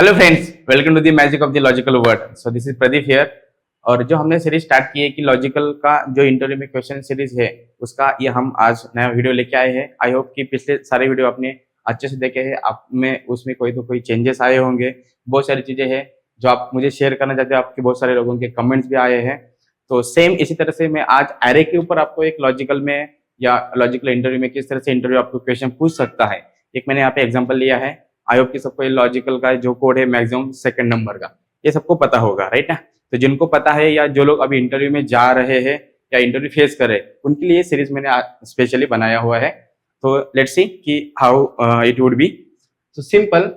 Hello friends, welcome to the magic of the logical world. So this is Pradeep here. और जो हमने series start की है कि लॉजिकल का जो इंटरव्यू में क्वेश्चन सीरीज है उसका ये हम आज नया वीडियो लेके आए हैं। आई होप कि पिछले सारे वीडियो आपने अच्छे से देखे हैं, आप में उसमें कोई तो कोई चेंजेस आए होंगे। बहुत सारी चीजें हैं जो आप मुझे शेयर करना चाहते हो, आपके बहुत सारे लोगों के कमेंट्स भी आए हैं। तो सेम इसी तरह से मैं आज एरे के ऊपर आपको एक लॉजिकल में या लॉजिकल इंटरव्यू में किस तरह से इंटरव्यू आपको क्वेश्चन पूछ सकता है, एक मैंने यहाँ पे एग्जाम्पल लिया है। आई होप कि सबको ये लॉजिकल का जो कोड है मैक्सिमम सेकंड नंबर का ये सबको पता होगा, राइट ना। तो जिनको पता है या जो लोग अभी इंटरव्यू में जा रहे हैं या इंटरव्यू फेस कर रहे हैं उनके लिए सीरीज मैंने स्पेशली बनाया हुआ है। तो लेट्स सी कि हाउ इट वुड बी। तो सिंपल,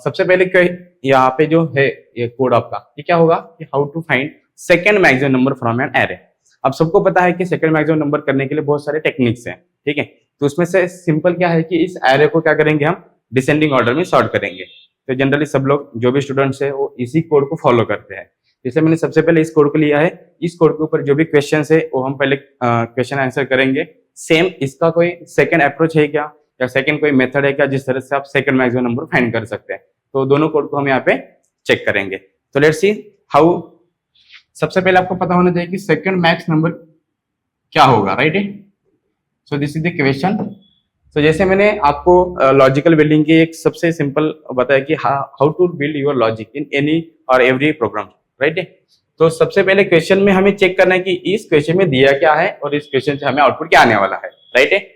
सबसे पहले यहाँ पे जो है ये कोड आपका ये क्या होगा कि how to find second maximum number from an array. अब सबको पता है कि सेकंड मैक्सिमम नंबर करने के लिए बहुत सारे टेक्निक्स हैं, ठीक है। तो उसमें से सिंपल क्या है कि इस एरे को क्या करेंगे, हम डिसेंडिंग ऑर्डर में सॉर्ट करेंगे। तो जनरली सब लोग जो भी स्टूडेंट्स है वो इसी कोड को फॉलो करते हैं, इसलिए मैंने सबसे पहले इस कोड को लिया है। इस कोड के ऊपर जो भी क्वेश्चन है वो हम पहले क्वेश्चन आंसर करेंगे। सेम इसका कोई सेकंड अप्रोच है क्या या सेकंड कोई मेथड है क्या जिस तरह से आप सेकंड मैक्सिमम नंबर फाइंड कर सकते हैं। तो दोनों कोड को हम यहाँ पे चेक करेंगे। तो लेट्स सी हाउ। सबसे पहले आपको पता होना चाहिए कि सेकंड मैक्स नंबर क्या होगा, right. So this is the question. तो जैसे मैंने आपको लॉजिकल बिल्डिंग की एक सबसे सिंपल बताया कि how to build your logic in any और एवरी प्रोग्राम, राइट। तो सबसे पहले क्वेश्चन में हमें चेक करना है कि इस क्वेश्चन में दिया क्या है और इस क्वेश्चन से हमें आउटपुट क्या आने वाला है, राइट।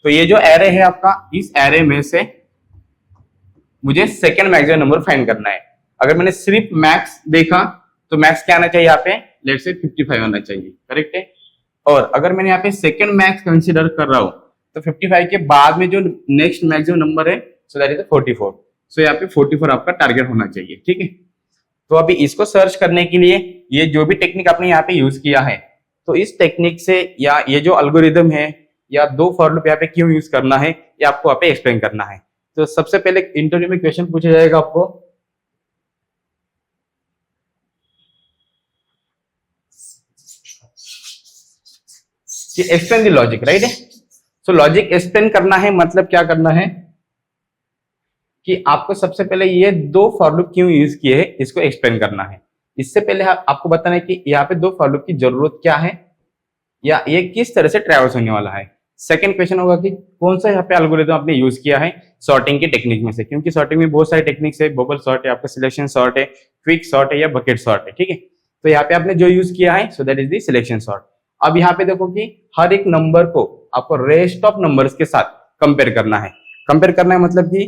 तो ये जो एरे है आपका, इस एरे में से मुझे सेकंड मैक्सिमम नंबर फाइंड करना है। अगर मैंने सिर्फ मैक्स देखा तो मैक्स क्या आना चाहिए यहाँ पे, लेट्स से 55 आना चाहिए, करेक्ट है। और अगर मैंने यहाँ पे सेकंड मैक्स कंसीडर कर रहा हूँ तो 55 के बाद में जो नेक्स्ट मैक्सिमम नंबर है सो दैट इज 44। सो यहाँ पे 44 आपका टारगेट होना चाहिए, ठीक है। तो अभी इसको सर्च करने के लिए ये जो भी टेक्निक आपने यहाँ पे यूज किया है, तो इस टेक्निक से या ये जो एल्गोरिदम है या दो फॉर लूप यहाँ पे क्यों यूज करना है ये आपको यहाँ पे एक्सप्लेन करना है। तो सबसे पहले इंटरव्यू में क्वेश्चन पूछा जाएगा आपको, एक्सप्लेन द लॉजिक, राइट है। सो लॉजिक एक्सप्लेन करना है, मतलब क्या करना है कि आपको सबसे पहले ये दो फॉर लूप क्यों यूज किए हैं इसको एक्सप्लेन करना है। इससे पहले आपको बताना है कि यहाँ पे दो फॉर लूप की जरूरत क्या है या ये किस तरह से ट्रैवर्स होने वाला है। सेकंड क्वेश्चन होगा कि कौन सा यहाँ पे एल्गोरिथम आपने यूज किया है सॉर्टिंग की टेक्निक में से, क्योंकि सॉर्टिंग में बहुत सारे टेक्निक्स है, बबल सॉर्ट है, आपका सिलेक्शन सॉर्ट है, क्विक सॉर्ट है या बकेट सॉर्ट है, ठीक है। तो यहाँ पे आपने जो यूज किया है so that is the selection sort. अब यहाँ पे देखो कि हर एक नंबर को आपको रेस्ट ऑफ नंबर्स के साथ कंपेयर करना है। कंपेयर करना है मतलब कि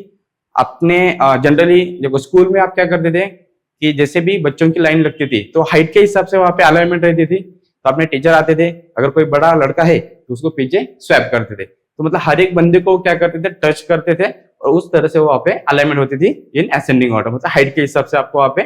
अपने जनरली देखो स्कूल में आप क्या करते थे कि जैसे भी बच्चों की लाइन लगती थी तो हाइट के हिसाब से वहां पे अलाइनमेंट रहती थी। तो अपने टीचर आते थे, अगर कोई बड़ा लड़का है तो उसको पीछे स्वैप करते थे। तो मतलब हर एक बंदे को क्या करते थे, टच करते थे और उस तरह से वहां पे अलाइनमेंट होती थी इन असेंडिंग ऑर्डर, मतलब हाइट के हिसाब से आपको वहां पे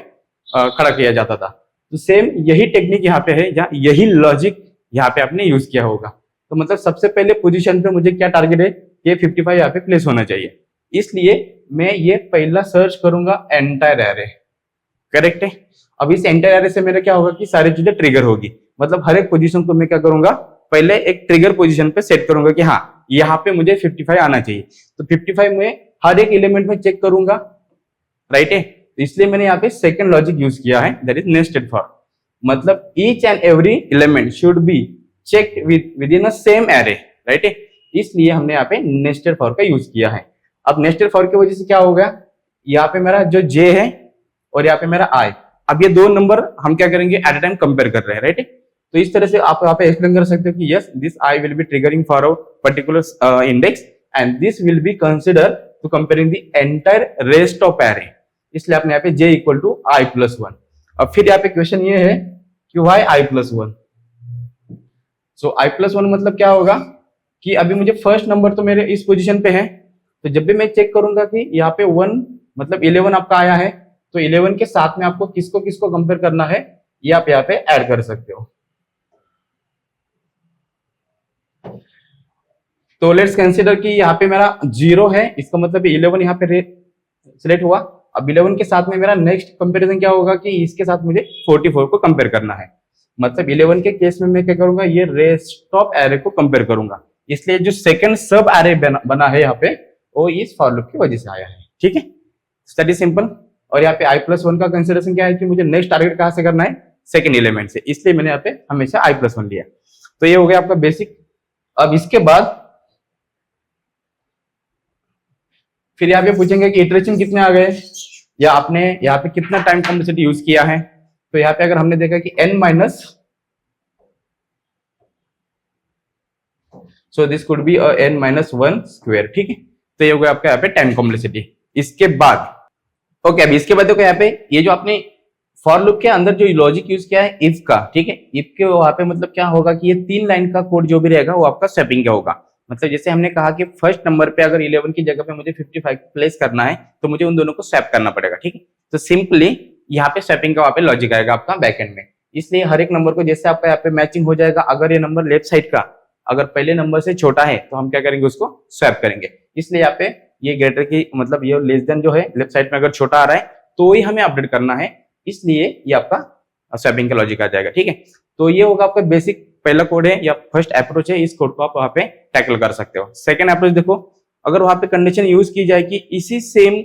खड़ा किया जाता था। तो सेम यही टेक्निक यहाँ पे है, जहाँ यही लॉजिक यहाँ पे आपने यूज किया होगा। तो मतलब सबसे पहले पोजीशन पे मुझे क्या टारगेट है कि 55 यहाँ पे प्लेस होना चाहिए, इसलिए मैं ये पहला सर्च करूंगा एंटायर एरे, करेक्ट है। अब इस एंटायर एरे से मेरा क्या होगा कि सारी चीजें ट्रिगर होगी, मतलब हर एक पोजीशन को मैं क्या करूंगा पहले एक ट्रिगर पोजीशन पे सेट करूंगा कि हाँ यहाँ पे मुझे 55 आना चाहिए। तो 55 में हर एक एलिमेंट में चेक करूंगा, राइट है। इसलिए मैंने यहाँ पे सेकंड लॉजिक यूज किया है, दैट इज नेस्टेड फॉर। मतलब each and every element should be checked with in a same array, right है। इसलिए हमने यहाँ पे नेस्टेड फॉर का यूज किया है। अब नेस्टेड फॉर की वजह से क्या होगा, यहाँ पे मेरा जो जे है और यहाँ पे मेरा आई, अब ये दो नंबर हम क्या करेंगे एट अ टाइम कंपेयर कर रहे हैं, राइट है। तो इस तरह से आप यहाँ पे एक्सप्लेन कर सकते हो कि yes this I will be triggering for a particular index and this will be consider to comparing the entire rest of array. इसलिए आपने यहाँ पे J equal to I plus 1। अब फिर यहाँ पे क्वेश्चन ये है कि वाई आई प्लस 1। सो आई प्लस 1 मतलब क्या होगा कि अभी मुझे फर्स्ट नंबर तो मेरे इस पोजीशन पे है, तो जब भी मैं चेक करूंगा कि यहाँ पे 1 मतलब 11 आपका आया है तो 11 के साथ में आपको किसको किसको कंपेयर करना है ये आप यहाँ पे ऐड कर सकते हो। तो लेट्स कंसीडर कि यहाँ पे मेरा 0 है, इसका मतलब 11 यहाँ पे सिलेक्ट हुआ। अब 11 के साथ में मेरा नेक्स्ट कंपैरिजन क्या होगा कि इसके साथ मुझे 44 को कंपेयर करना है। मतलब 11 के केस में मैं क्या करूंगा, ये रेस्ट ऑफ एरे को कंपेयर करूंगा। इसलिए जो सेकंड सब एरे बना है यहाँ पे वो इस फॉर लूप की वजह से आया है, ठीक है। That is simple. और यहाँ पे i+1 का कंसिडरेशन क्या है कि मुझे नेक्स्ट टारगेट कहाँ से करना है, सेकंड एलिमेंट से, इसलिए मैंने यहाँ पे हमेशा i+1 लिया। तो ये हो गया आपका बेसिक। अब इसके बाद फिर यहाँ पे पूछेंगे कि इटरेशन कितने आ गए, या आपने यहाँ पे कितना टाइम कॉम्प्लेक्सिटी यूज किया है। तो यहाँ पे अगर हमने देखा कि n-, so this could be n-1 square, ठीक है। तो ये हो गया आपका यहाँ पे टाइम कॉम्प्लेक्सिटी। इसके बाद ओके, अभी इसके बाद देखो यहाँ पे ये जो आपने फॉर लूप के अंदर जो लॉजिक यूज किया है इफ का, ठीक है, इफ के वहां पे मतलब क्या होगा कि ये 3 लाइन का कोड जो भी रहेगा वो आपका स्वैपिंग का होगा। मतलब जैसे हमने कहा कि फर्स्ट नंबर पे अगर 11 की जगह पे मुझे 55 प्लेस करना है तो मुझे उन दोनों को स्वैप करना पड़ेगा, ठीक है। तो सिंपली यहाँ पे स्वैपिंग का वहां पे लॉजिक आएगा आपका बैकएंड में। इसलिए हर एक नंबर को जैसे आपका यहाँ पे मैचिंग हो जाएगा, अगर ये नंबर लेफ्ट साइड का अगर पहले नंबर से छोटा है तो हम क्या करेंगे, उसको स्वैप करेंगे। इसलिए यहाँ पे ये ग्रेटर की मतलब ये लेस देन जो है लेफ्ट साइड में अगर छोटा आ रहा है तो ही हमें अपडेट करना है, इसलिए ये आपका स्वैपिंग का लॉजिक आ जाएगा, ठीक है। तो ये होगा आपका बेसिक पहला कोड है या फर्स्ट अप्रोच है, इस कोड को आप वहां पे टैकल कर सकते हो। सेकंड अप्रोच देखो, अगर वहां पे कंडीशन यूज की जाए कि इसी सेम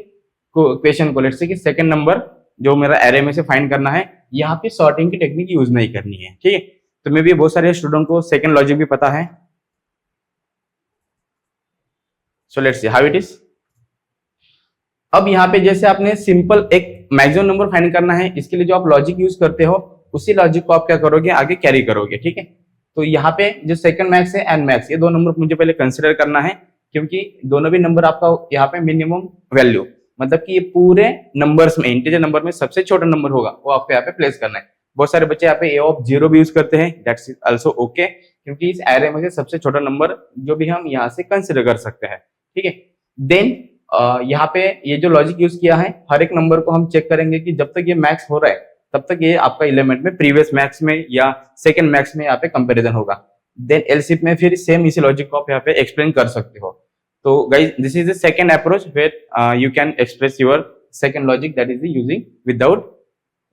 क्वेश्चन को लेट्स से कि सेकंड नंबर जो मेरा एरे में से फाइंड करना है, यहाँ पे सॉर्टिंग की टेक्निक यूज नहीं करनी है, ठीक है। तो मे भी बहुत सारे स्टूडेंट को सेकंड लॉजिक भी पता है। So let's see how it is. अब यहाँ पे जैसे आपने सिंपल एक मैक्सिमम नंबर फाइंड करना है, इसके लिए जो आप लॉजिक यूज करते हो उसी लॉजिक को आप क्या करोगे, आगे कैरी करोगे, ठीक है। तो यहाँ पे जो सेकंड मैक्स है एंड मैक्स, ये दो नंबर मुझे पहले कंसिडर करना है, क्योंकि दोनों भी नंबर आपका यहाँ पे मिनिमम वैल्यू मतलब कि ये पूरे नंबर्स में इंटीजर नंबर में सबसे छोटा नंबर होगा वो आपको यहाँ पे प्लेस करना है। बहुत सारे बच्चे यहाँ पे ए ऑफ 0 भी यूज करते हैं, दैट्स आल्सो ओके, क्योंकि इस एरे में से सबसे छोटा नंबर जो भी हम यहाँ से कंसिडर कर सकते हैं, ठीक है। देन यहाँ पे ये जो लॉजिक यूज किया है, हर एक नंबर को हम चेक करेंगे कि जब तक ये मैक्स हो रहा है तब तक ये आपका एलिमेंट में प्रीवियस मैक्स में या सेकंड मैक्स में यहाँ पे कंपैरिजन होगा। देन एलसीफ में फिर सेम इसी लॉजिक को आप यहाँ पे एक्सप्लेन कर सकते हो। तो guys this is the second approach where you can express your second logic, that is using without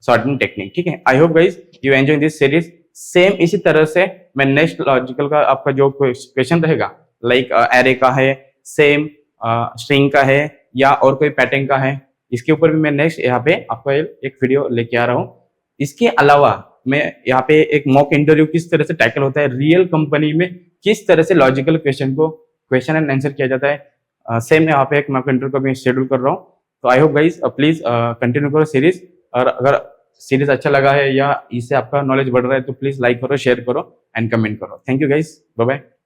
sorting technique, ठीक है। I hope guys you enjoy this series. Same इसी तरह से मैं नेक्स्ट लॉजिकल का आपका जो क्वेश्चन रहेगा लाइक एरे का है, सेम स्ट्रिंग का है या और कोई पैटर्न का है, इसके ऊपर भी मैं नेक्स्ट यहाँ पे आपको एक वीडियो लेके आ रहा हूँ। इसके अलावा मैं यहाँ पे एक मॉक इंटरव्यू किस तरह से टैकल होता है रियल कंपनी में, किस तरह से लॉजिकल क्वेश्चन एंड आंसर किया जाता है, सेम यहाँ पे एक मॉक इंटरव्यू का मैं शेड्यूल कर रहा हूँ। तो I hope guys please continue करो सीरीज, और अगर सीरीज अच्छा लगा है या इससे आपका नॉलेज बढ़ रहा है तो प्लीज लाइक करो, शेयर करो एंड कमेंट करो। Thank you guys, bye bye.